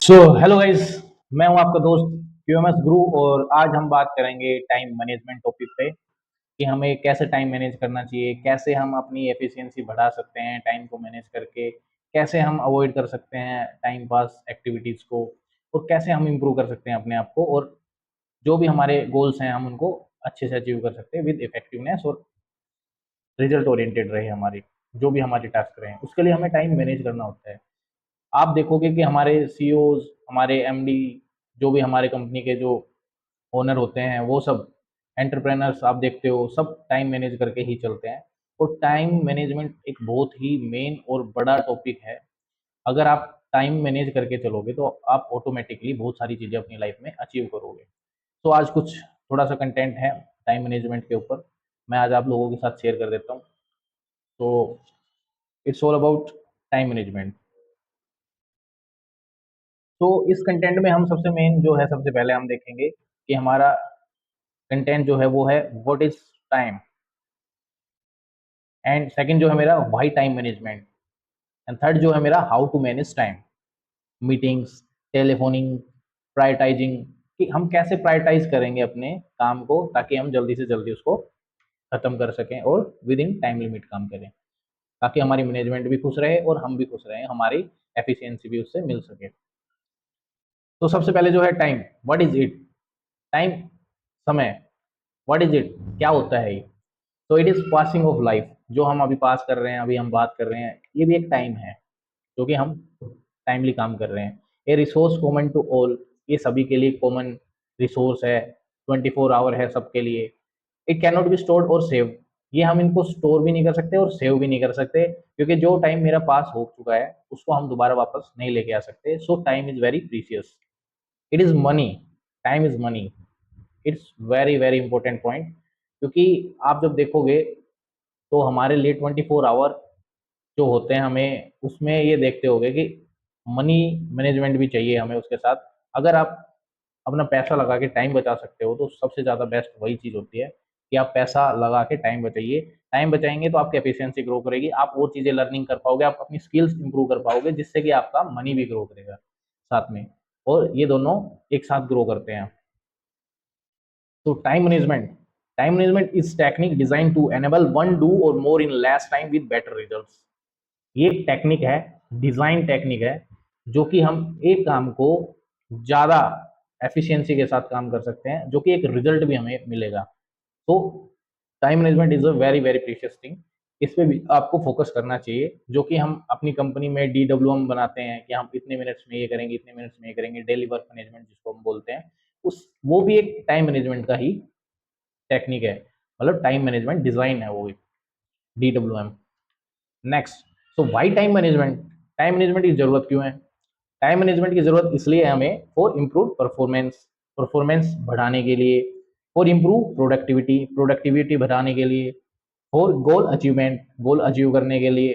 Hello guys. मैं हूं आपका दोस्त क्यूएमएस गुरु और आज हम बात करेंगे टाइम मैनेजमेंट टॉपिक पे कि हमें कैसे टाइम मैनेज करना चाहिए, कैसे हम अपनी एफिशिएंसी बढ़ा सकते हैं टाइम को मैनेज करके, कैसे हम अवॉइड कर सकते हैं टाइम पास एक्टिविटीज़ को और कैसे हम इम्प्रूव कर सकते हैं अपने आप को और जो भी हमारे गोल्स हैं हम उनको अच्छे से अचीव कर सकते हैं विद इफेक्टिवनेस और रिजल्ट ओरिएंटेड रहे हमारे जो भी हमारे टास्क रहे हैं उसके लिए हमें टाइम मैनेज करना होता है। आप देखोगे कि हमारे सीईओज, हमारे एमडी, जो भी हमारे कंपनी के जो ओनर होते हैं, वो सब एंटरप्रेन्योर्स आप देखते हो, सब टाइम मैनेज करके ही चलते हैं। और टाइम मैनेजमेंट एक बहुत ही मेन और बड़ा टॉपिक है। अगर आप टाइम मैनेज करके चलोगे तो आप ऑटोमेटिकली बहुत सारी चीज़ें अपनी लाइफ में अचीव करोगे। तो आज कुछ थोड़ा सा कंटेंट है टाइम मैनेजमेंट के ऊपर, मैं आज आप लोगों के साथ शेयर कर देता हूँ। तो it's all about time management. तो इस कंटेंट में हम सबसे मेन जो है, सबसे पहले हम देखेंगे कि हमारा कंटेंट जो है वो है what is time, and second जो है मेरा why time management, and third जो है मेरा how to manage time, meetings, telephoning, prioritising, कि हम कैसे प्रायोरिटाइज करेंगे अपने काम को ताकि हम जल्दी से जल्दी उसको खत्म कर सकें और विद इन टाइम लिमिट काम करें, ताकि हमारी मैनेजमेंट भी खुश रहे और हम भी खुश रहें, हमारी एफिशिएंसी भी उससे मिल सके। तो सबसे पहले जो है time, what is it? Time, समय, व्हाट इज इट, क्या होता है ये? तो it is passing of life, जो हम अभी पास कर रहे हैं, अभी हम बात कर रहे हैं, ये भी एक टाइम है जो कि हम टाइमली काम कर रहे हैं। A resource common to all, ये सभी के लिए कॉमन रिसोर्स है, 24 आवर है सबके लिए। It can not be stored और सेव, ये हम इनको स्टोर भी नहीं कर सकते और सेव भी नहीं कर सकते, क्योंकि जो टाइम मेरा पास हो चुका है उसको हम दोबारा वापस नहीं लेके आ सकते। सो time is very precious, it is money, time is money, it's very very important point. क्योंकि आप जब देखोगे तो हमारे लिए 24 आवर जो होते हैं, हमें उसमें ये देखते होगे कि मनी मैनेजमेंट भी चाहिए हमें उसके साथ। अगर आप अपना पैसा लगा के टाइम बचा सकते हो तो सबसे ज़्यादा बेस्ट वही चीज़ होती है कि आप पैसा लगा के टाइम बचाइए। टाइम बचाएंगे तो आपकी एफिशिएंसी ग्रो करेगी, आप और चीज़ें लर्निंग कर पाओगे, आप अपनी स्किल्स इंप्रूव कर पाओगे, जिससे कि आपका मनी भी ग्रो करेगा साथ में, और ये दोनों एक साथ ग्रो करते हैं। तो time management is technique design to enable one do और more in less time with better results. ये एक टेक्निक है, डिजाइन टेक्निक है, जो कि हम एक काम को ज्यादा एफिशिएंसी के साथ काम कर सकते हैं, जो कि एक रिजल्ट भी हमें मिलेगा। तो time management is a very very precious thing, इस पे भी आपको फोकस करना चाहिए। जो कि हम अपनी कंपनी में DWM बनाते हैं कि हम इतने मिनट्स में ये करेंगे, इतने मिनट्स में ये करेंगे, डेली वर्क मैनेजमेंट जिसको हम बोलते हैं, उस वो भी एक टाइम मैनेजमेंट का ही टेक्निक है, मतलब टाइम मैनेजमेंट डिजाइन है वो भी, DWM। Next, so why time management, time management की जरूरत क्यों है? टाइम मैनेजमेंट की जरूरत इसलिए है हमें फॉर इम्प्रूव परफॉर्मेंस, परफॉर्मेंस बढ़ाने के लिए, फॉर इम्प्रूव प्रोडक्टिविटी, प्रोडक्टिविटी बढ़ाने के लिए, for goal achievement, goal achieve करने के लिए,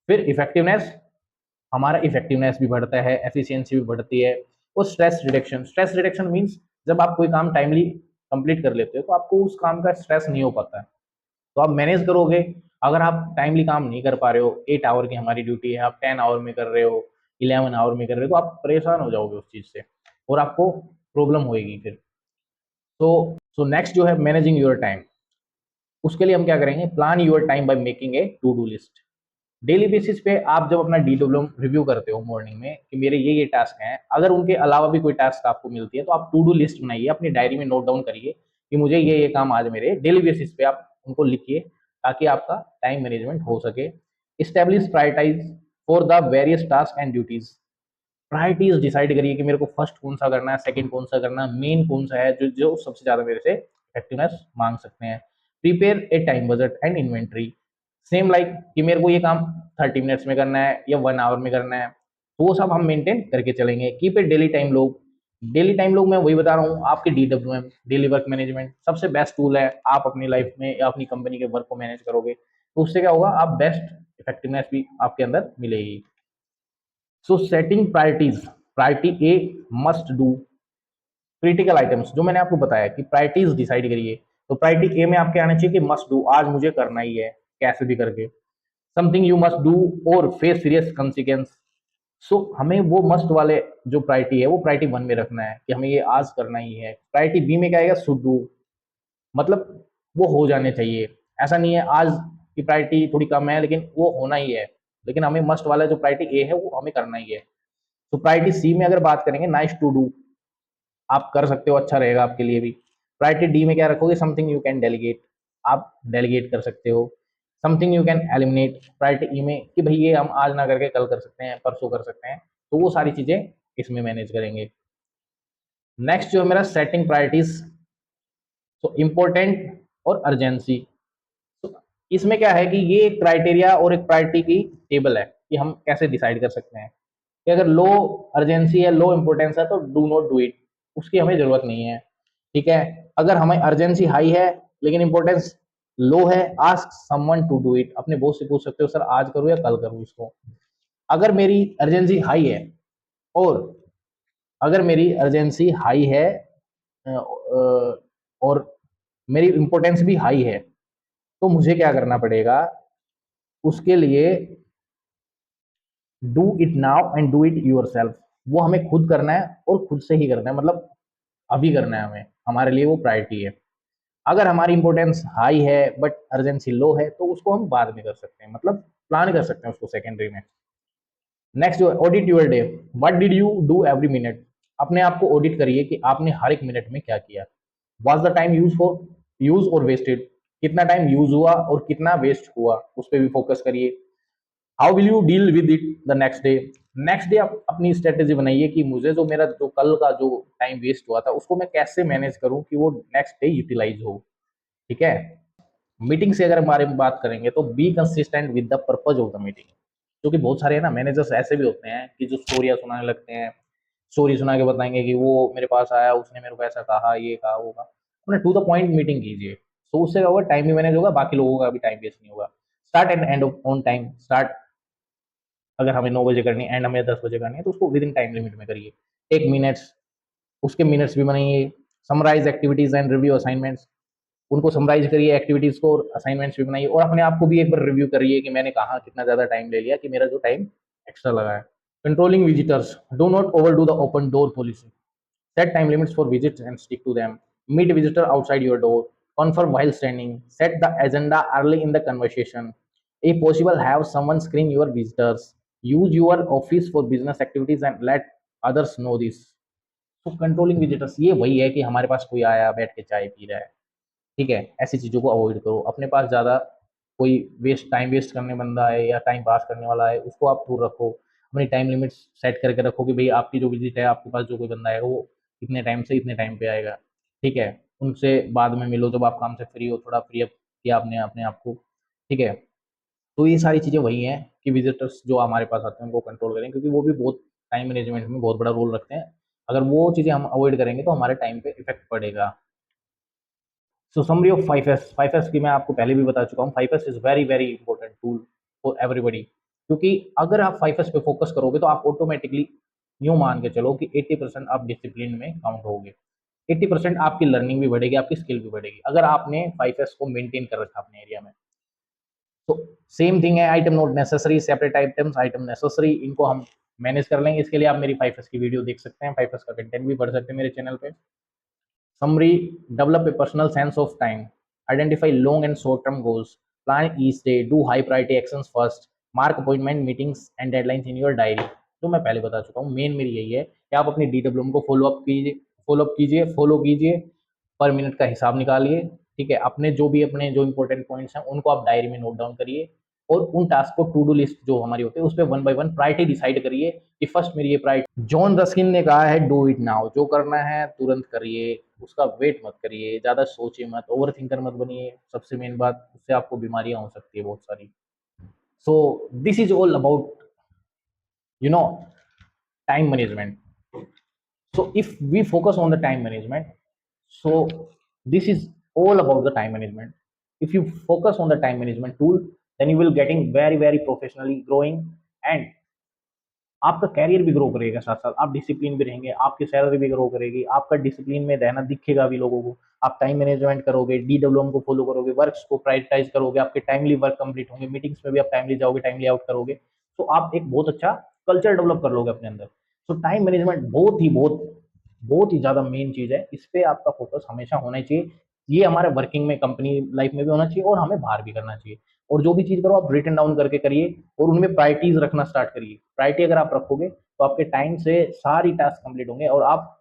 फिर इफेक्टिवनेस, हमारा इफेक्टिवनेस भी बढ़ता है, एफिशिएंसी भी बढ़ती है, और stress reduction, stress reduction means जब आप कोई काम टाइमली कंप्लीट कर लेते हो तो आपको उस काम का स्ट्रेस नहीं हो पाता है, तो आप मैनेज करोगे। अगर आप टाइमली काम नहीं कर पा रहे हो, 8 आवर की हमारी ड्यूटी है, आप 10 आवर में कर रहे हो, 11 आवर में कर रहे हो, तो आप परेशान हो जाओगे उस चीज़ से और आपको प्रॉब्लम होएगी फिर। तो नेक्स्ट जो है मैनेजिंग योर टाइम, उसके लिए हम क्या करेंगे, plan your time by making a to do list. Daily basis पे आप जब अपना DWM रिव्यू करते हो मॉर्निंग में कि मेरे ये टास्क हैं, अगर उनके अलावा भी कोई टास्क आपको मिलती है तो आप टू डू लिस्ट बनाइए, अपनी डायरी में नोट डाउन करिए कि मुझे ये काम आज मेरे डेली बेसिस पे, आप उनको लिखिए ताकि आपका टाइम मैनेजमेंट हो सके। Establish prioritize for the various task and duties, priorities decide करिए कि मेरे को फर्स्ट कौन सा करना है, सेकंड कौन सा करना है, मेन कौन सा है जो जो सबसे ज्यादा मेरे से इफेक्टिवनेस मांग सकते हैं। Prepare a time budget and inventory, same like कि मेरे को ये काम 30 मिनट्स में करना है या 1 आवर में करना है, तो वो सब हम मेंटेन करके चलेंगे। Keep a daily time log, daily time log मैं वही बता रहा हूँ, आपके DWM डेली वर्क मैनेजमेंट सबसे बेस्ट टूल है। आप अपनी लाइफ में या अपनी कंपनी के वर्क को मैनेज करोगे तो उससे क्या होगा, आप बेस्ट इफेक्टिवनेस भी आपके अंदर मिलेगी। So setting priorities, priority A must do, critical items जो मैंने आपको बताया कि प्रायोरिटीज डिसाइड करिए, तो प्रायोरिटी ए में आपके आना चाहिए कि मस्ट डू, आज मुझे करना ही है कैसे भी करके, समथिंग यू मस्ट डू और फेस सीरियस कंसिक्वेंस, हमें वो मस्ट वाले जो प्रायोरिटी है वो प्रायोरिटी 1 में रखना है कि हमें ये आज करना ही है। प्रायोरिटी बी में क्या आएगा, शुड डू, मतलब वो हो जाने चाहिए। ऐसा नहीं है आज की प्रायोरिटी थोड़ी कम है लेकिन वो होना ही है, लेकिन हमें मस्ट वाला जो प्रायोरिटी ए है वो हमें करना ही है। तो प्रायोरिटी सी में अगर बात करेंगे, नाइस टू डू, आप कर सकते हो, अच्छा रहेगा आपके लिए भी। प्रायोरिटी डी में क्या रखोगे, समथिंग यू कैन डेलीगेट, आप डेलीगेट कर सकते हो। Something you can eliminate, priority E में कि भाई ये हम आज ना करके कल कर सकते हैं, परसों कर सकते हैं, तो वो सारी चीजें इसमें मैनेज करेंगे। नेक्स्ट जो है मेरा सेटिंग प्रायोरिटीज, तो इम्पोर्टेंट और अर्जेंसी। तो इसमें क्या है कि ये एक क्राइटेरिया और एक प्रायोरिटी की टेबल है कि हम कैसे डिसाइड कर सकते हैं कि अगर लो अर्जेंसी है, लो इंपॉर्टेंस है, तो डू नॉट डू इट, उसकी हमें जरूरत नहीं है। ठीक है, अगर हमें अर्जेंसी हाई है लेकिन इंपॉर्टेंस लो है, ask someone to do it, अपने बॉस से पूछ सकते हो सर आज करूँ या कल करूँ इसको। अगर मेरी अर्जेंसी हाई है और अगर मेरी अर्जेंसी हाई है और मेरी इंपॉर्टेंस भी हाई है, तो मुझे क्या करना पड़ेगा, उसके लिए do it now and do it yourself, वो हमें खुद करना है और खुद से ही करना है, मतलब अभी करना है हमें, हमारे लिए वो प्रायोरिटी है। अगर हमारी इंपॉर्टेंस हाई है बट अर्जेंसी लो है, तो उसको हम बाद में कर सकते हैं, मतलब प्लान कर सकते हैं उसको सेकेंडरी में। नेक्स्ट जो audit your day, what did you do every minute, अपने आप को ऑडिट करिए कि आपने हर एक मिनट में क्या किया। Was the time use for use और वेस्टेड, कितना टाइम यूज हुआ और कितना वेस्ट हुआ, उस पर भी फोकस करिए। How will you deal with it the next day, next day आप अपनी स्ट्रेटेजी बनाइए कि मुझे जो मेरा जो कल का जो टाइम वेस्ट हुआ था उसको मैं कैसे मैनेज करूं कि वो नेक्स्ट डे यूटिलाइज हो। ठीक है, मीटिंग से अगर हमारे में बात करेंगे तो be consistent with the purpose of the meeting, क्योंकि बहुत सारे ना मैनेजर्स ऐसे भी होते हैं कि जो स्टोरियां सुनाने लगते हैं, स्टोरी सुना के बताएंगे कि वो मेरे पास आया, उसने मेरे को ऐसा कहा, ये कहा, वो कहा। अपने टू द पॉइंट मीटिंग कीजिए, तो उससे क्या होगा, टाइम भी मैनेज होगा, बाकी लोगों का भी टाइम वेस्ट नहीं होगा। Start and and on time, start अगर हमें 9 बजे करनी है, एंड हमें 10 बजे करनी है, तो उसको विद इन टाइम लिमिट में करिए। टेक मिनट्स, उसके मिनट्स भी बनाइए। Summarize activities and review assignments, उनको समराइज करिए एक्टिविटीज को, और असाइनमेंट्स भी बनाइए, और अपने आप को भी एक बार रिव्यू करिए कि मैंने कहा कितना ज्यादा टाइम ले लिया, कि मेरा जो टाइम एक्स्ट्रा लगा है। Controlling visitors, do not overdo the open door policy, set time limits for visits and stick to them, meet visitor outside your door, confirm while standing, set the agenda early in the conversation, if possible have someone screen your visitors, use your office for business activities and let others know this। तो controlling visitors ये वही है कि हमारे पास कोई आया बैठ के चाय पी रहा है, ठीक है, ऐसी चीज़ों को अवॉइड करो। अपने पास ज़्यादा कोई टाइम वेस्ट करने बंदा है या टाइम पास करने वाला है, उसको आप दूर रखो। अपनी टाइम लिमिट्स सेट करके रखो कि भाई आपकी जो विजिट है, आपके पास जो कोई बंदा आएगा वो इतने टाइम से इतने टाइम पे आएगा। ठीक है, उनसे बाद में मिलो जब आप काम से फ्री हो, थोड़ा फ्री अप किया आपने अपने आप को। ठीक है, तो ये सारी चीज़ें वही हैं कि विजिटर्स जो हमारे पास आते हैं उनको कंट्रोल करें, क्योंकि वो भी बहुत टाइम मैनेजमेंट में बहुत बड़ा रोल रखते हैं। अगर वो चीज़ें हम अवॉइड करेंगे तो हमारे टाइम पे इफेक्ट पड़ेगा। सो समरी ऑफ 5S, 5S की मैं आपको पहले भी बता चुका हूँ। 5S is very very important tool for everybody, क्योंकि अगर आप 5S पे फोकस करोगे तो आप ऑटोमेटिकली यूं मान के चलो कि 80% आप डिसिप्लिन में काउंट होगे, 80% आपकी लर्निंग भी बढ़ेगी, आपकी स्किल भी बढ़ेगी, अगर आपने 5S को मेंटेन कर रखा अपने एरिया में। तो सेम थिंग है, item note necessary, separate items, item necessary, इनको हम मैनेज कर लेंगे। इसके लिए आप मेरी 5S की वीडियो देख सकते हैं, 5S का कंटेंट भी पढ़ सकते हैं मेरे चैनल पे। Summary, develop a personal sense of time. Identify long and short-term goals. Plan each day. Do high priority actions first. Mark appointment, meetings and deadlines in your diary. जो मैं पहले बता चुका हूँ, मेन मेरी यही है कि आप अपनी DWM को फॉलो कीजिए, पर मिनट का हिसाब निकालिए। ठीक है, अपने जो इंपॉर्टेंट पॉइंट्स हैं उनको आप डायरी में नोट डाउन करिए, और उन टास्क को टू डू लिस्ट जो हमारी होती है उस पर one by one priority decide करिए कि फर्स्ट मेरी ये प्रायोरिटी। जॉन रस्किन ने कहा है डू इट नाउ, जो करना है तुरंत करिए, उसका वेट मत करिए, ज्यादा सोचिए मत, ओवर थिंकर मत बनिए। सबसे मेन बात, उससे आपको बीमारियां हो सकती है बहुत सारी। So this is all about you know time management. So if we focus on the time management, so this is all about the time management. If you focus on the time management tool, then you will getting very very professionally growing, and आपका career भी grow करेगा, साथ साथ आप discipline भी रहेंगे, आपकी salary भी ग्रो करेगी, आपका डिसिप्लिन में रहना दिखेगा भी लोगों को। आप टाइम मैनेजमेंट करोगे, DWM को फॉलो करोगे, वर्क्स को प्रायोरिटाइज करोगे, आपके टाइमली वर्क कंप्लीट होंगे, मीटिंग्स में भी आप टाइमली जाओगे, टाइमली आउट करोगे, तो आप एक बहुत अच्छा कल्चर डेवलप कर लोगे अपने अंदर। सो टाइम मैनेजमेंट बहुत ही ज़्यादा मेन चीज़ है, इस पे आपका फोकस हमेशा होना चाहिए। ये हमारे वर्किंग में, कंपनी लाइफ में भी होना चाहिए और हमें बाहर भी करना चाहिए। और जो भी चीज़ करो आप रिटन डाउन करके करिए और उनमें प्रायोरिटीज़ रखना स्टार्ट करिए। प्रायोरिटी अगर आप रखोगे तो आपके टाइम से सारी टास्क कंप्लीट होंगे और आप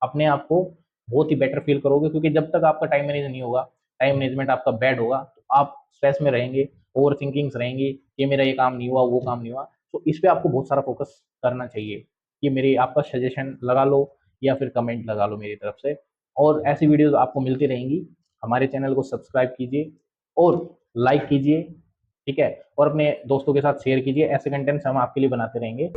अपने आप को बहुत ही बेटर फील करोगे, क्योंकि जब तक आपका टाइम मैनेज नहीं होगा, टाइम मैनेजमेंट आपका बैड होगा, तो आप स्ट्रेस में रहेंगे, ओवरथिंकिंग्स रहेंगी, ये मेरा ये काम नहीं हुआ, वो काम नहीं हुआ। तो इस पे आपको बहुत सारा फोकस करना चाहिए। ये मेरी आपका सजेशन लगा लो या फिर कमेंट लगा लो मेरी तरफ से। और ऐसी वीडियोस आपको मिलती रहेंगी। हमारे चैनल को सब्सक्राइब कीजिए और लाइक कीजिए, ठीक है? और अपने दोस्तों के साथ शेयर कीजिए। ऐसे कंटेंट्स हम आपके लिए बनाते रहेंगे।